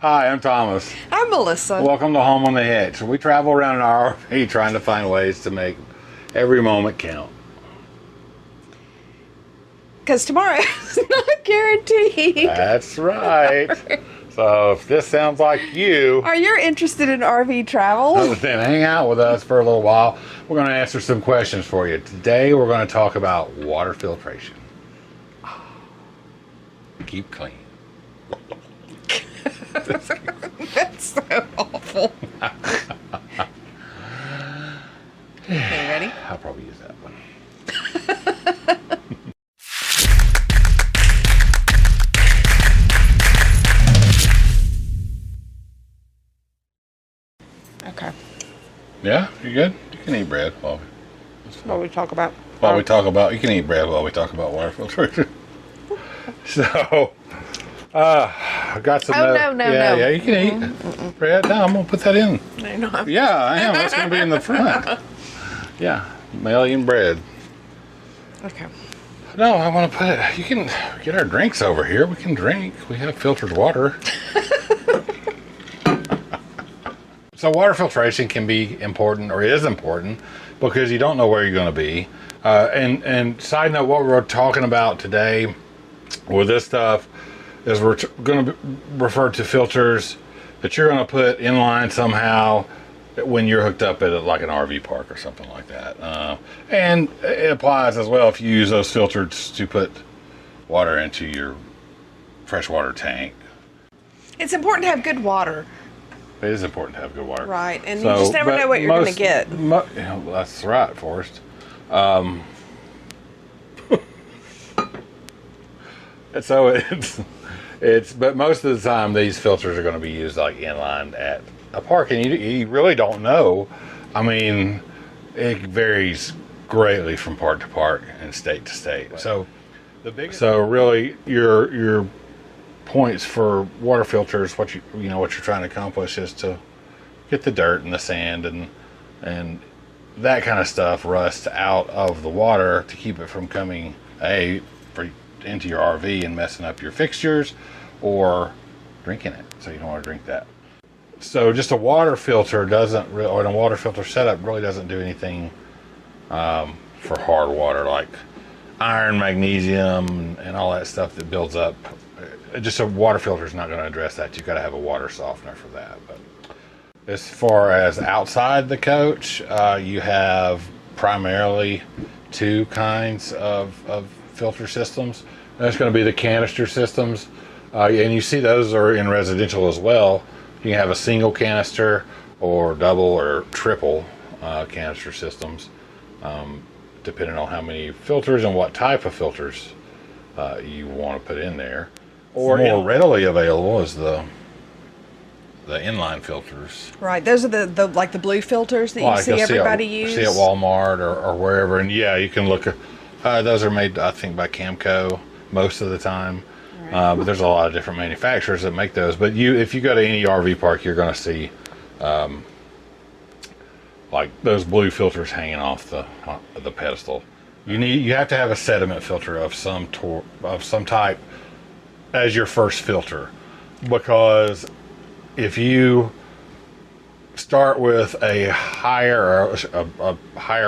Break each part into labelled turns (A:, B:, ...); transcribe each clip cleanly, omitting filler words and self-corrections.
A: Hi, I'm Thomas.
B: I'm Melissa.
A: Welcome to Home on the Hitch. We travel around in our RV trying to find ways to make every moment count.
B: Because tomorrow is not guaranteed.
A: That's right. So if this sounds like you,
B: Are you interested in RV travel?
A: then hang out with us for a little while. We're going to answer some questions for you. Today we're going to talk about water filtration. Keep clean.
B: That's so awful. Okay, ready?
A: I'll probably use that one.
B: Okay.
A: Yeah, you good? You can eat bread while
B: What we talk about?
A: we talk about. You can eat bread while we talk about water filtration. So, I got some.
B: No.
A: Yeah, you can eat bread. No, I'm gonna put that in.
B: No.
A: Yeah, I am. That's gonna be in the front. Yeah, million bread.
B: Okay.
A: No, I want to put it. You can get our drinks over here. We can drink. We have filtered water. So water filtration can be important, or it is important, because you don't know where you're going to be. And side note, what we're talking about today with this stuff is we're going to refer to filters that you're going to put in line somehow when you're hooked up at like an RV park or something like that. And it applies as well if you use those filters to put water into your freshwater tank.
B: It's important to have good water.
A: It is important to have good water.
B: Right, and you just never know what you're going to get.
A: That's right, Forrest. So but most of the time these filters are going to be used like inline at a park, and you really don't know. I mean, it varies greatly from park to park and state to state. So really your points for water filters, what you're trying to accomplish is to get the dirt and the sand and that kind of stuff, rust out of the water to keep it from coming into your RV and messing up your fixtures or drinking it. So you don't want to drink that. So just a water filter or a water filter setup really doesn't do anything for hard water like iron, magnesium, and all that stuff that builds up. Just a water filter is not going to address that. You've got to have a water softener for that. But as far as outside the coach, you have primarily two kinds of filter systems. That's going to be the canister systems, and you see those are in residential as well. You can have a single canister or double or triple canister systems, depending on how many filters and what type of filters you want to put in there. Or more readily available is the inline filters.
B: Right, those are the like the blue filters that you see everybody use.
A: See at Walmart or wherever, and yeah, you can look. Those are made, I think, by Camco most of the time. Right. But there's a lot of different manufacturers that make those. But if you go to any RV park, you're going to see like those blue filters hanging off the pedestal. You have to have a sediment filter of some type as your first filter, because if you start with a higher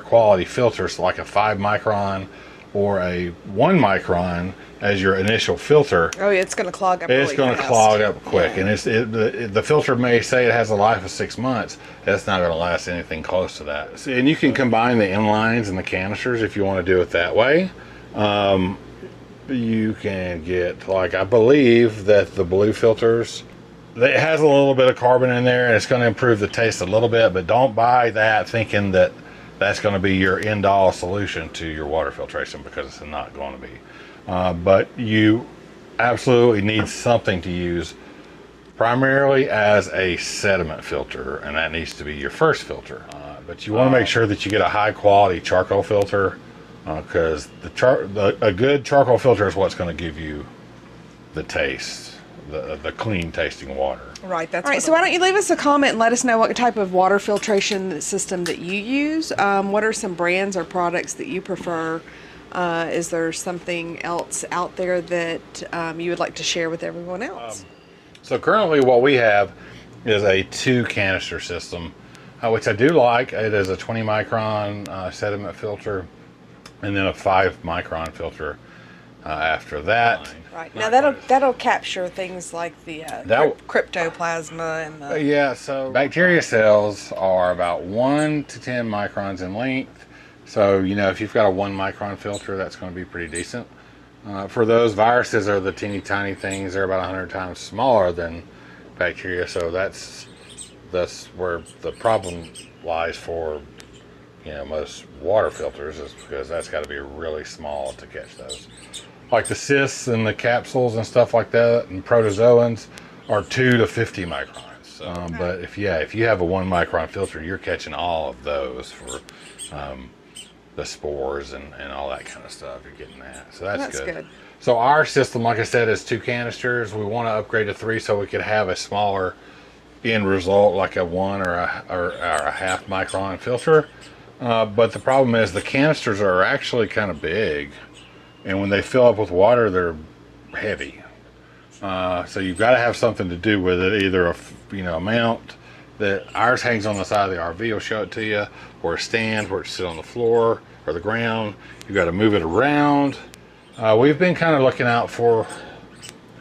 A: quality filter, so like a 5 micron or a 1 micron as your initial filter,
B: it's going to clog up.
A: It's going to clog up quick, and the filter may say it has a life of 6 months. That's not going to last anything close to that. And you can combine the inlines and the canisters if you want to do it that way. You can get, like, I believe that the blue filters, it has a little bit of carbon in there and it's going to improve the taste a little bit, but don't buy that thinking that that's going to be your end-all solution to your water filtration, because it's not going to be. But you absolutely need something to use primarily as a sediment filter, and that needs to be your first filter. But you want to make sure that you get a high-quality charcoal filter, because a good charcoal filter is what's going to give you the taste, the clean tasting water.
B: Right. That's all right. So why don't you leave us a comment and let us know what type of water filtration system that you use? What are some brands or products that you prefer? Is there something else out there that you would like to share with everyone else?
A: So currently what we have is a 2 canister system, which I do like. It is a 20 micron sediment filter, and then a 5 micron filter after that.
B: Right. Now that'll capture things like the cryptoplasma and the...
A: Yeah, so bacteria cells are about 1 to 10 microns in length. So, you know, if you've got a 1 micron filter, that's going to be pretty decent. For those, viruses are the teeny tiny things. They're about 100 times smaller than bacteria. So that's where the problem lies for, you know, most water filters, is because that's got to be really small to catch those. Like the cysts and the capsules and stuff like that, and protozoans are 2 to 50 microns. But if you have a 1 micron filter, you're catching all of those for the spores and all that kind of stuff. You're getting that, so that's good. So our system, like I said, is 2 canisters. We want to upgrade to 3 so we could have a smaller end result, like a 1 or a half micron filter. But the problem is the canisters are actually kind of big, and when they fill up with water, they're heavy. So you've got to have something to do with it, either a mount that ours hangs on the side of the RV will show it to you, or a stand where it sits on the floor or the ground. You've got to move it around. We've been kind of looking out for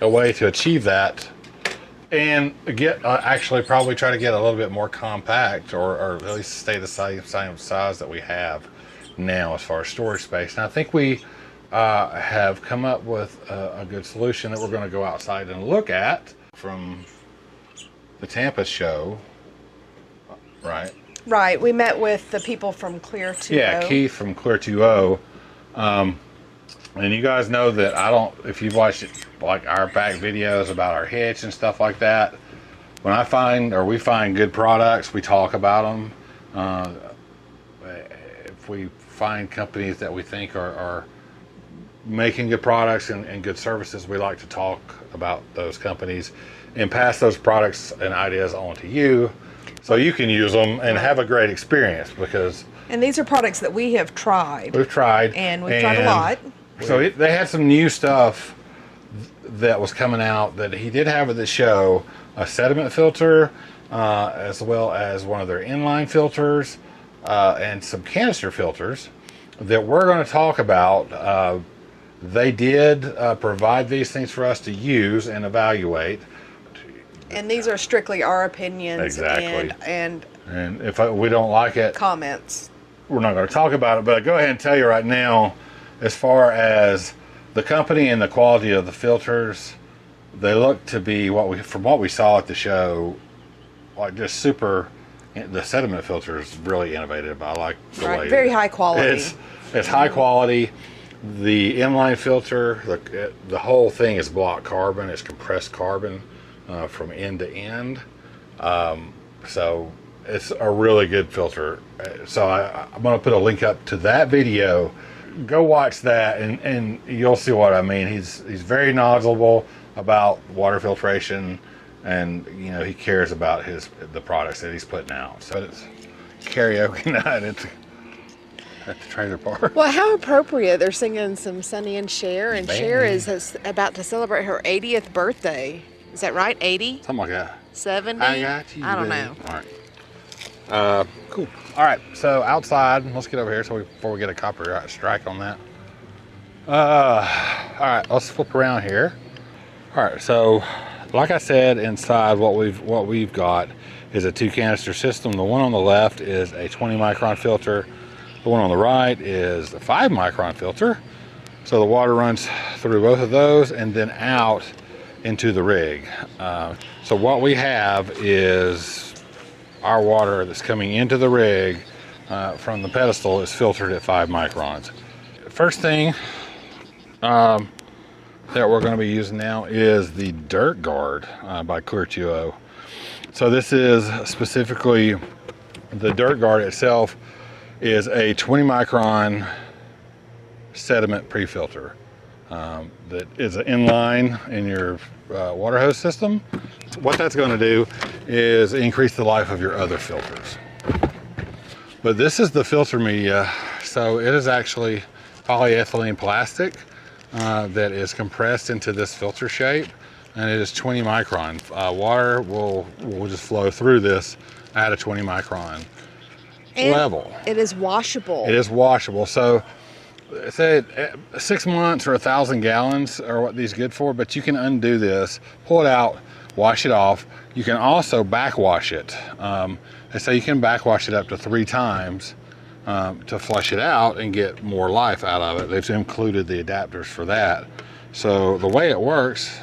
A: a way to achieve that, and get actually probably try to get a little bit more compact, or at least stay the same size that we have now as far as storage space. And I think we have come up with a good solution that we're going to go outside and look at from the Tampa show, right?
B: Right. We met with the people from Clear 2O.
A: Yeah, Keith from Clear 2O. And you guys know that if you've watched like our back videos about our hitch and stuff like that, when we find good products, we talk about them. If we find companies that we think are making good products and good services, we like to talk about those companies and pass those products and ideas on to you so you can use them and have a great experience.
B: And these are products that we have tried.
A: We've tried.
B: And we've tried a lot.
A: So they had some new stuff that was coming out that he did have at the show, a sediment filter, as well as one of their inline filters, and some canister filters that we're going to talk about. They did provide these things for us to use and evaluate.
B: And these are strictly our opinions.
A: Exactly.
B: And
A: if we don't like it,
B: comments. We're
A: not going to talk about it. But I go ahead and tell you right now, as far as the company and the quality of the filters, they look to be from what we saw at the show, like just super. The sediment filter is really innovative. I like the way
B: very high quality.
A: It's high quality. The inline filter, the whole thing is block carbon. It's compressed carbon from end to end. So it's a really good filter. So I'm going to put a link up to that video. Go watch that, and you'll see what I mean. He's very knowledgeable about water filtration, and he cares about the products that he's putting out. So it's karaoke night at the trailer park.
B: Well, how appropriate. They're singing some Sonny and Cher, and Cher is about to celebrate her 80th birthday. Is that right? 80?
A: Something like that.
B: 70?
A: I got you.
B: I don't know.
A: All right. Cool. All right. So outside, let's get over here before we get a copyright strike on that. All right. Let's flip around here. All right. So, like I said, inside what we've got is a 2 canister system. The one on the left is a 20 micron filter. The one on the right is a 5 micron filter. So the water runs through both of those and then out into the rig. So what we have is our water that's coming into the rig from the pedestal is filtered at 5 microns. First thing that we're going to be using now is the Dirt Guard by Clear 2O. So this is specifically the Dirt Guard itself is a 20 micron sediment pre-filter that is inline in your water hose system. What that's going to do is increase the life of your other filters. But this is the filter media, so it is actually polyethylene plastic that is compressed into this filter shape. and it is 20 micron. Water will just flow through this at a 20 micron
B: and
A: level.
B: It is washable.
A: It is washable. So say 6 months or 1,000 gallons are what these are good for, but you can undo this, pull it out, wash it off. You can also backwash it. They say you can backwash it up to 3 times to flush it out and get more life out of it. They've included the adapters for that. So the way it works,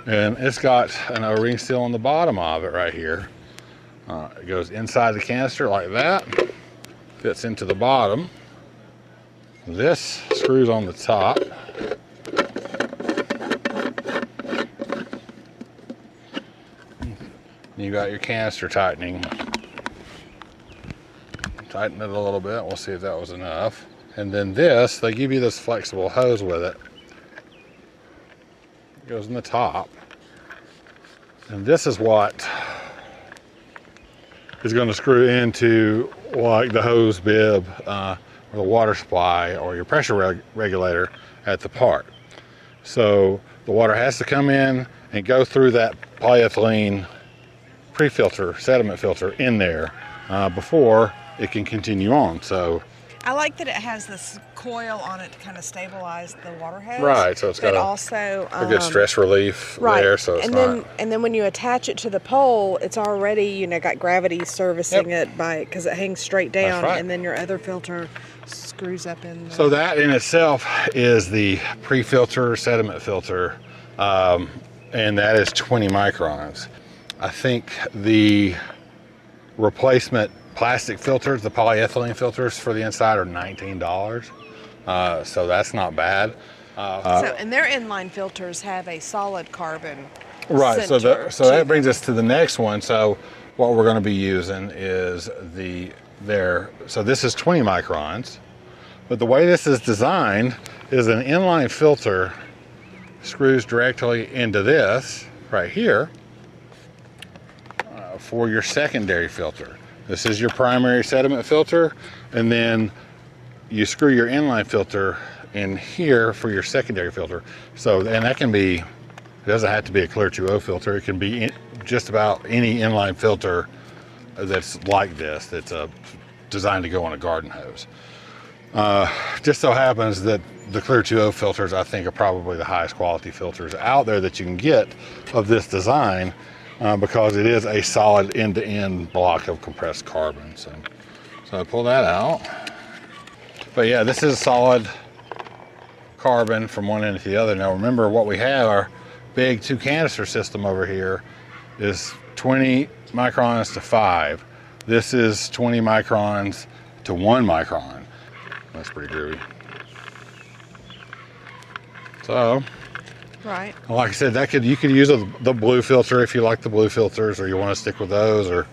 A: and it's got an O-ring seal on the bottom of it right here. It goes inside the canister like that, fits into the bottom. This screws on the top. You got your canister tightening. Tighten it a little bit. We'll see if that was enough. And then this, they give you this flexible hose with it. It goes in the top. And this is what is going to screw into like the hose bib or the water supply or your pressure regulator at the part. So the water has to come in and go through that polyethylene pre-filter, sediment filter in there before it can continue on. So
B: I like that it has this coil on it to kind of stabilize the water hose.
A: Right, so it's got
B: also
A: a good stress relief there. So it's
B: and then when you attach it to the pole, it's already got gravity servicing it because it hangs straight down, and then your other filter screws up in there.
A: So that in itself is the pre-filter sediment filter, and that is 20 microns. I think the replacement plastic filters, the polyethylene filters for the inside, are $19. So that's not bad.
B: And their inline filters have a solid carbon.
A: Right. So that brings us to the next one. So what we're going to be using is so this is 20 microns, but the way this is designed is an inline filter screws directly into this right here for your secondary filter. This is your primary sediment filter, and then you screw your inline filter in here for your secondary filter. So, and that can be, it doesn't have to be a clear 2O filter. It can be just about any inline filter that's like this, that's designed to go on a garden hose. Just so happens that the clear 2O filters, I think, are probably the highest quality filters out there that you can get of this design, because it is a solid end-to-end block of compressed carbon. So I pull that out. But yeah, this is solid carbon from one end to the other. Now remember, what we have, our big 2 canister system over here, is 20 microns to 5. This is 20 microns to 1 micron. That's pretty groovy. So,
B: right.
A: Like I said, you could use the blue filter if you like the blue filters, or you want to stick with those, or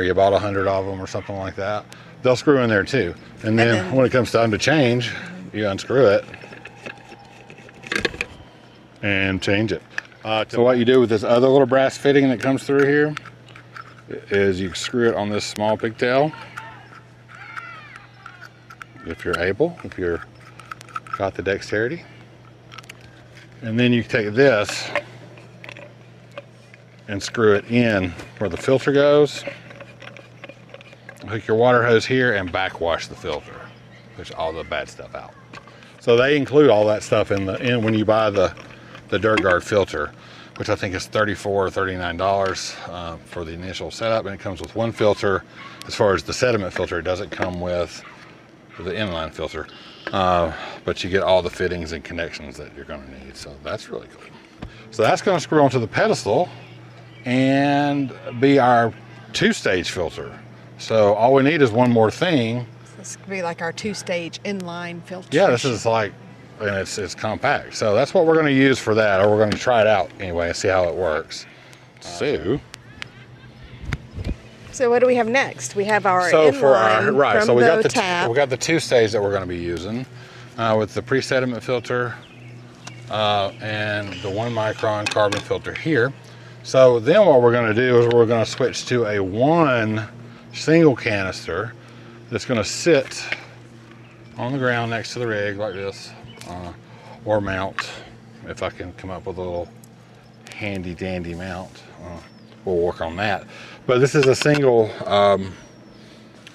A: you bought 100 of them or something like that. They'll screw in there too. And then when it comes time to change, you unscrew it and change it. So what you do with this other little brass fitting that comes through here is you screw it on this small pigtail, if you're able, if you're got the dexterity. And then you take this and screw it in where the filter goes. Hook your water hose here and backwash the filter. Push all the bad stuff out. So they include all that stuff in when you buy the Dirt Guard filter, which I think is $34 or $39 for the initial setup, and it comes with 1 filter. As far as the sediment filter, it doesn't come with the inline filter, but you get all the fittings and connections that you're going to need. So that's really cool. So that's going to screw onto the pedestal and be our 2-stage filter. So all we need is one more thing.
B: This could be like our 2-stage inline filter.
A: Yeah, this is like, and it's compact. So that's what we're going to use for that, or we're going to try it out anyway and see how it works.
B: So what do we have next? We have our inline from the tap.
A: We got the 2-stage that we're going to be using with the pre-sediment filter and the 1 micron carbon filter here. So then what we're going to do is we're going to switch to a 1 single canister that's going to sit on the ground next to the rig like this, or mount if I can come up with a little handy dandy mount, we'll work on that. But this is a single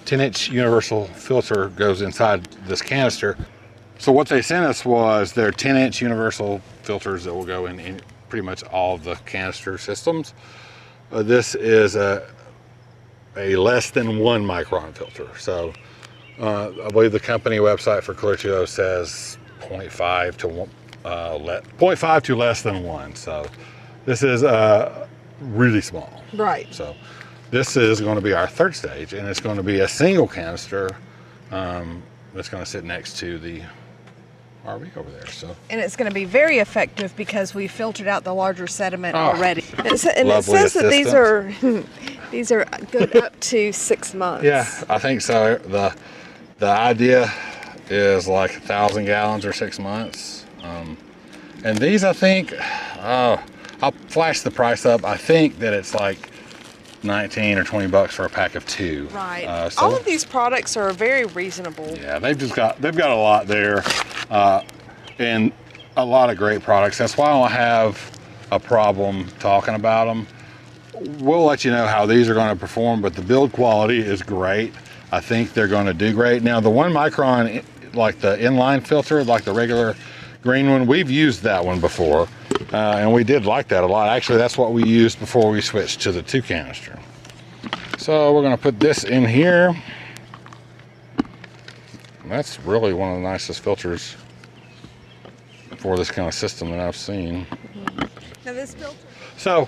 A: 10-inch universal filter goes inside this canister. So what they sent us was their 10-inch universal filters that will go in pretty much all of the canister systems. This is a less than 1 micron filter. So I believe the company website for Clear 2.0 says 0.5 to less than 1. So this is really small.
B: Right.
A: So this is going to be our third stage, and it's going to be a single canister that's going to sit next to the RV over there. So,
B: and it's going to be very effective because we filtered out the larger sediment
A: Oh,
B: already. And it says that these are good up to 6 months.
A: yeah, I think so. The idea is like 1,000 gallons or 6 months. And these, I think, I'll flash the price up. I think that it's like 19 or 20 bucks for a pack of 2.
B: Right.
A: So,
B: all of these products are very reasonable.
A: yeah, they've got a lot there, and a lot of great products. That's why I don't have a problem talking about them. We'll let you know how these are going to perform, but the build quality is great. I think they're going to do great. Now, the 1 micron, like the inline filter, like the regular green one, we've used that one before, and we did like that a lot. Actually, that's what we used before we switched to the 2 canister. So we're going to put this in here. That's really one of the nicest filters for this kind of system that I've seen.
B: Now this filter.
A: So,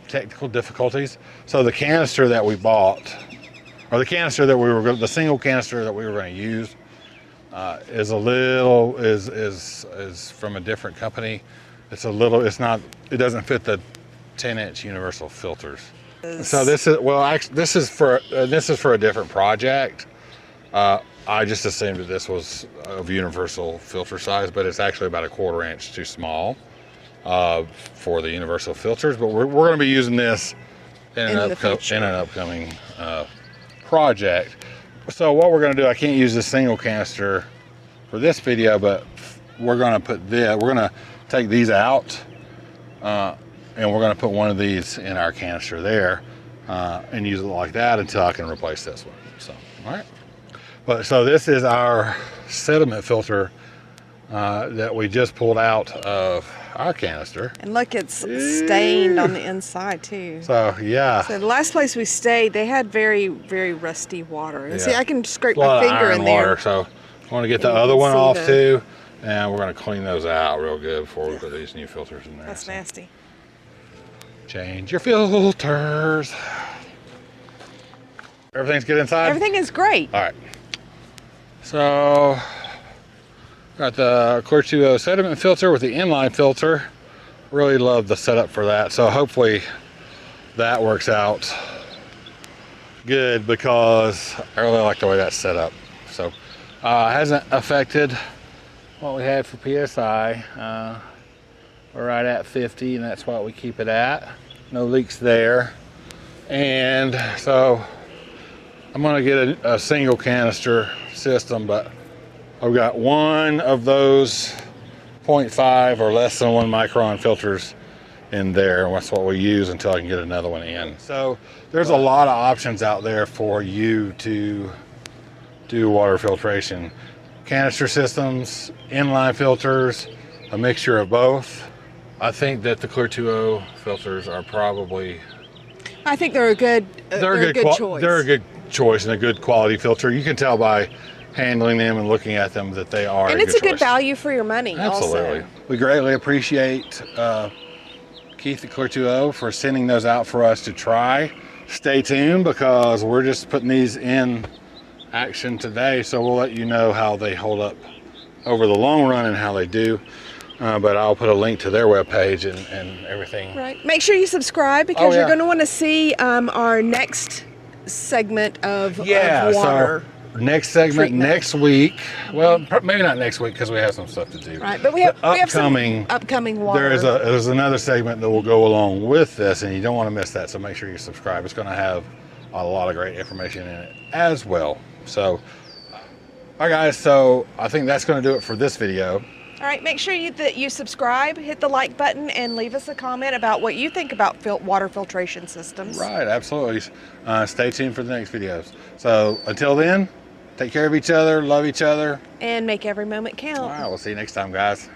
A: technical difficulties. So the canister that we bought, or the canister that the single canister that we were going to use, is from a different company. It doesn't fit the 10-inch universal filters. So this is for a different project. I just assumed that this was of universal filter size, but it's actually about 1/4 inch too small for the universal filters. But we're going to be using this in an upcoming project. So what we're going to do, I can't use this single canister for this video, but we're going to take these out, and we're going to put one of these in our canister there, and use it like that until I can replace this one. So, all right. But so this is our sediment filter that we just pulled out of our canister.
B: And look, it's stained on the inside too.
A: So yeah.
B: So the last place we stayed, they had very, very rusty water. And
A: Yeah.
B: see, I can scrape
A: A lot
B: my
A: of
B: finger
A: iron
B: in there.
A: water, so I want to get the
B: And you
A: other
B: can
A: one
B: see
A: off too, and we're going to clean those out real good before we put these new filters in there.
B: That's
A: So,
B: nasty.
A: change your filters. Everything's good inside?
B: Everything is great.
A: All right. So, got the Clear 2.0 sediment filter with the inline filter. Really love the setup for that. So hopefully that works out good because I really like the way that's set up. So, it hasn't affected what we had for PSI. We're right at 50, and that's what we keep it at. No leaks there. And so I'm gonna get a single canister system, but I've got one of those 0.5 or less than 1 micron filters in there, and that's what we use until I can get another one in. So there's a lot of options out there for you to do water filtration. Canister systems, inline filters, a mixture of both. I think that the Clear 2.0 filters are probably...
B: I think they're a good choice.
A: They're a good choice and a good quality filter. You can tell by handling them and looking at them that they are
B: and it's a good value for your money.
A: Absolutely.
B: Also.
A: We greatly appreciate Keith at Clear 2.0 for sending those out for us to try. Stay tuned because we're just putting these in action today, so we'll let you know how they hold up over the long run and how they do. But I'll put a link to their webpage and everything.
B: Right. Make sure you subscribe because you're going to want to see our next segment of water.
A: So next segment
B: treatment.
A: Next week. Well, maybe not next week because we have some stuff to do.
B: Right, but we have some upcoming water.
A: There's another segment that will go along with this, and you don't want to miss that. So make sure you subscribe. It's going to have a lot of great information in it as well. So, all right, guys. So I think that's going to do it for this video.
B: All right, make sure that you subscribe, hit the like button, and leave us a comment about what you think about water filtration systems.
A: Right, absolutely. Stay tuned for the next videos. So until then, take care of each other, love each other.
B: And make every moment count.
A: All right, we'll see you next time, guys.